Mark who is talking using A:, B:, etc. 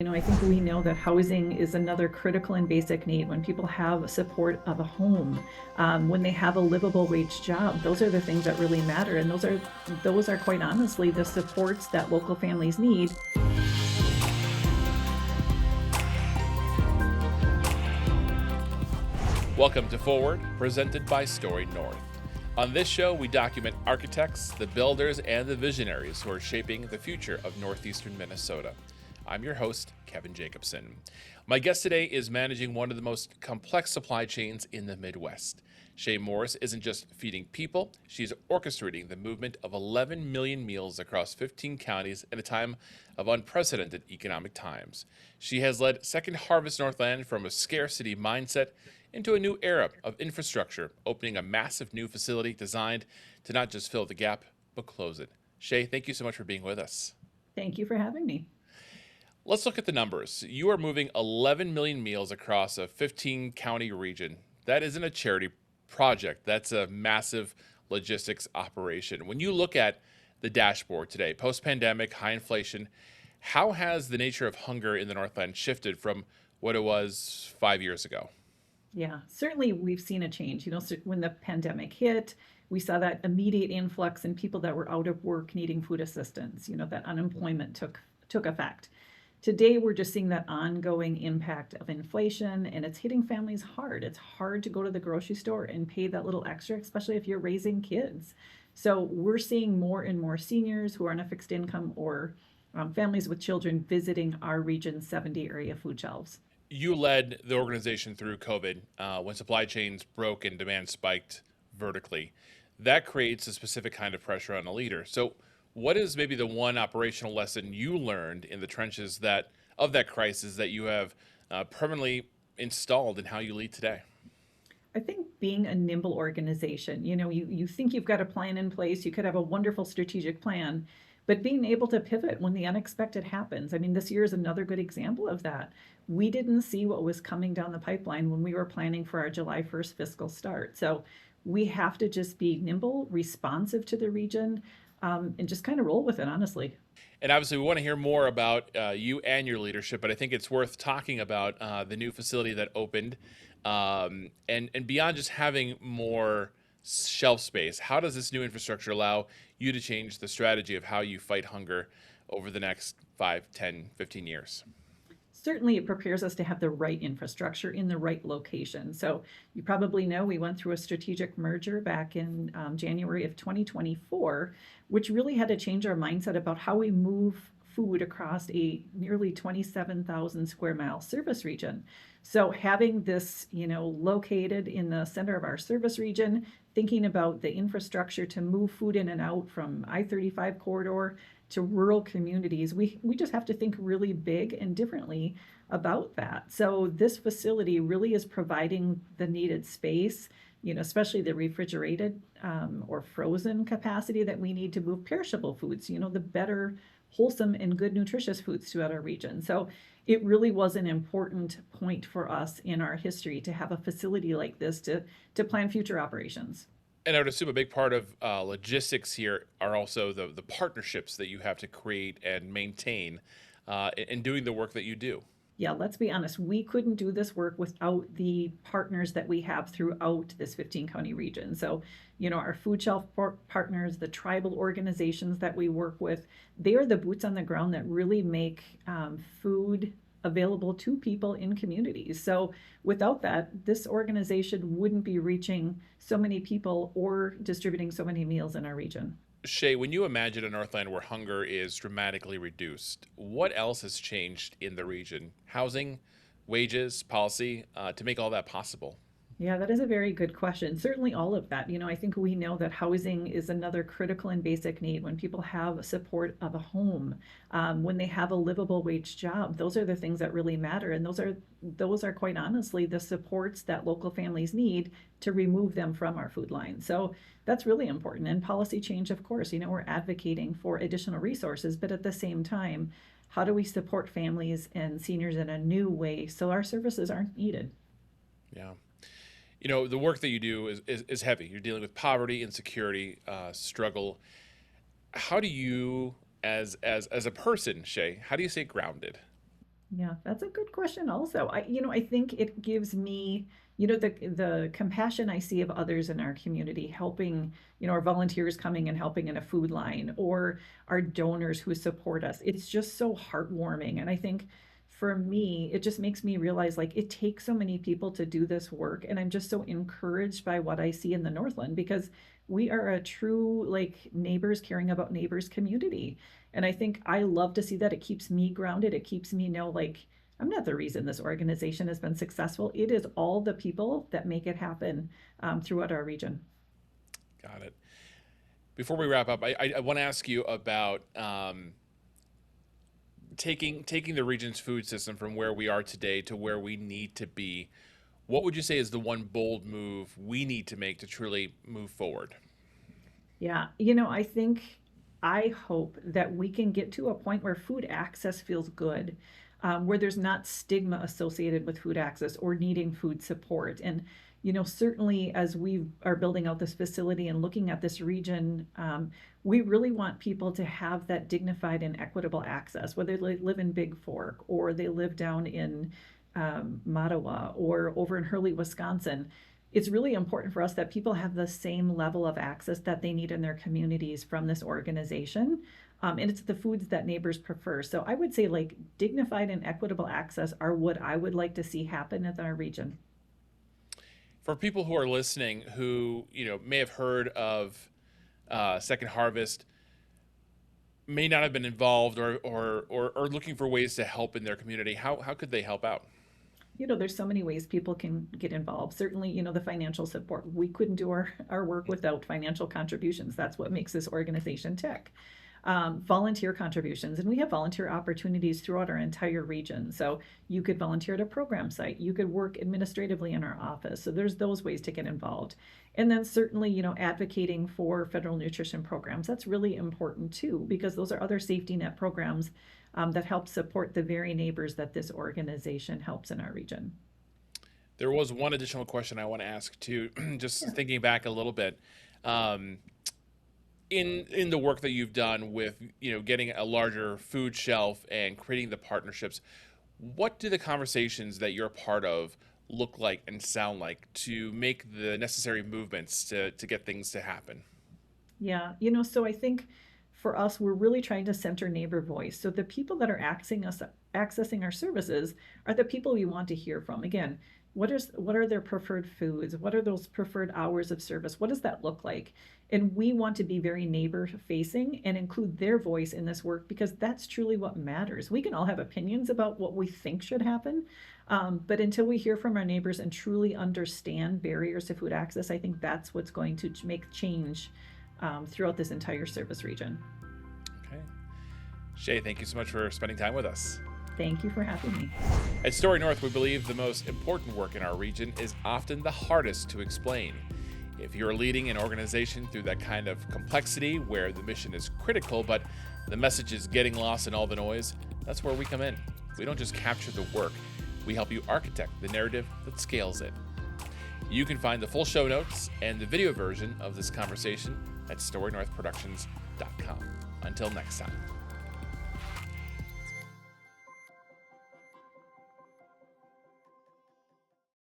A: I think we know that housing is another critical and basic need. When people have support of a home, when they have a livable wage job, those are the things that really matter. And those are quite honestly the supports that local families need.
B: Welcome to Forward, presented by Story North. On this show, we document architects, the builders, and the visionaries who are shaping the future of northeastern Minnesota. I'm your host, Kevin Jacobson. My guest today is managing one of the most complex supply chains in the Midwest. Shaye Morris isn't just feeding people, she's orchestrating the movement of 11 million meals across 15 counties at a time of unprecedented economic times. She has led Second Harvest Northland from a scarcity mindset into a new era of infrastructure, opening a massive new facility designed to not just fill the gap, but close it. Shaye, thank you so much for being with us.
A: Thank you for having me.
B: Let's look at the numbers. You are moving 11 million meals across a 15 county region. That isn't a charity project. That's a massive logistics operation. When you look at the dashboard today, post-pandemic, high inflation, how has the nature of hunger in the Northland shifted from what it was 5 years ago?
A: Yeah, certainly we've seen a change. So when the pandemic hit, we saw that immediate influx in people that were out of work needing food assistance. That unemployment took effect. Today, we're just seeing that ongoing impact of inflation, and it's hitting families hard. It's hard to go to the grocery store and pay that little extra, especially if you're raising kids. So we're seeing more and more seniors who are on a fixed income or families with children visiting our region's 70 area food shelves.
B: You led the organization through COVID when supply chains broke and demand spiked vertically. That creates a specific kind of pressure on a leader. So what is maybe the one operational lesson you learned in the trenches of that crisis that you have permanently installed in how you lead today?
A: I think being a nimble organization, you think you've got a plan in place, you could have a wonderful strategic plan, but being able to pivot when the unexpected happens. I mean, this year is another good example of that. We didn't see what was coming down the pipeline when we were planning for our July 1st fiscal start. So we have to just be nimble, responsive to the region, and just kind of roll with it, honestly.
B: And obviously, we want to hear more about you and your leadership, but I think it's worth talking about the new facility that opened, and beyond just having more shelf space. How does this new infrastructure allow you to change the strategy of how you fight hunger over the next 5, 10, 15 years?
A: Certainly, it prepares us to have the right infrastructure in the right location. So you probably know we went through a strategic merger back in January of 2024, which really had to change our mindset about how we move food across a nearly 27,000 square mile service region. So having this, located in the center of our service region, thinking about the infrastructure to move food in and out from I-35 corridor to rural communities, we just have to think really big and differently about that. So this facility really is providing the needed space, especially the refrigerated or frozen capacity that we need to move perishable foods, the better wholesome and good nutritious foods throughout our region. So it really was an important point for us in our history to have a facility like this to plan future operations.
B: And I would assume a big part of logistics here are also the partnerships that you have to create and maintain in doing the work that you do.
A: Yeah, let's be honest, we couldn't do this work without the partners that we have throughout this 15 county region. So, our food shelf partners, the tribal organizations that we work with, they are the boots on the ground that really make food available to people in communities. So without that, this organization wouldn't be reaching so many people or distributing so many meals in our region.
B: Shaye, when you imagine a Northland where hunger is dramatically reduced, what else has changed in the region? Housing, wages, policy, to make all that possible?
A: Yeah, that is a very good question. Certainly all of that. I think we know that housing is another critical and basic need. When people have support of a home, when they have a livable wage job, those are the things that really matter. And those are quite honestly the supports that local families need to remove them from our food line. So that's really important. And policy change, of course, we're advocating for additional resources, but at the same time, how do we support families and seniors in a new way so our services aren't needed?
B: Yeah. The work that you do is heavy. You're dealing with poverty, insecurity, struggle. How do you, as a person, Shaye, how do you stay grounded?
A: Yeah, that's a good question also. I think it gives me, the compassion I see of others in our community helping, our volunteers coming and helping in a food line or our donors who support us. It's just so heartwarming. And I think for me, it just makes me realize like it takes so many people to do this work. And I'm just so encouraged by what I see in the Northland because we are a true like neighbors caring about neighbors community. And I think I love to see that. It keeps me grounded. It keeps me know like I'm not the reason this organization has been successful. It is all the people that make it happen throughout our region.
B: Got it. Before we wrap up, I want to ask you about taking the region's food system from where we are today to where we need to be. What would you say is the one bold move we need to make to truly move forward?
A: Yeah, I think I hope that we can get to a point where food access feels good, where there's not stigma associated with food access or needing food support. And, certainly as we are building out this facility and looking at this region, we really want people to have that dignified and equitable access, whether they live in Big Fork or they live down in Mattawa or over in Hurley, Wisconsin. It's really important for us that people have the same level of access that they need in their communities from this organization. And it's the foods that neighbors prefer. So I would say like dignified and equitable access are what I would like to see happen in our region.
B: For people who are listening who may have heard of Second Harvest, may not have been involved or looking for ways to help in their community, how could they help out?
A: There's so many ways people can get involved. Certainly, the financial support. We couldn't do our work without financial contributions. That's what makes this organization tick. Volunteer contributions, and we have volunteer opportunities throughout our entire region. So you could volunteer at a program site, you could work administratively in our office. So there's those ways to get involved. And then certainly, advocating for federal nutrition programs. That's really important too, because those are other safety net programs that help support the very neighbors that this organization helps in our region.
B: There was one additional question I want to ask too, just
A: Yeah.
B: thinking back a little bit. Um, in the work that you've done with getting a larger food shelf and creating the partnerships, what do the conversations that you're a part of look like and sound like to make the necessary movements to get things to happen?
A: Yeah, so I think for us, we're really trying to center neighbor voice. So the people that are accessing our services are the people we want to hear from. Again, what are their preferred foods? What are those preferred hours of service? What does that look like? And we want to be very neighbor facing and include their voice in this work because that's truly what matters. We can all have opinions about what we think should happen, but until we hear from our neighbors and truly understand barriers to food access, I think that's what's going to make change throughout this entire service region.
B: Okay. Shaye, thank you so much for spending time with us.
A: Thank you for having me.
B: At Story North, we believe the most important work in our region is often the hardest to explain. If you're leading an organization through that kind of complexity where the mission is critical, but the message is getting lost in all the noise, that's where we come in. We don't just capture the work, we help you architect the narrative that scales it. You can find the full show notes and the video version of this conversation at storynorthproductions.com. Until next time.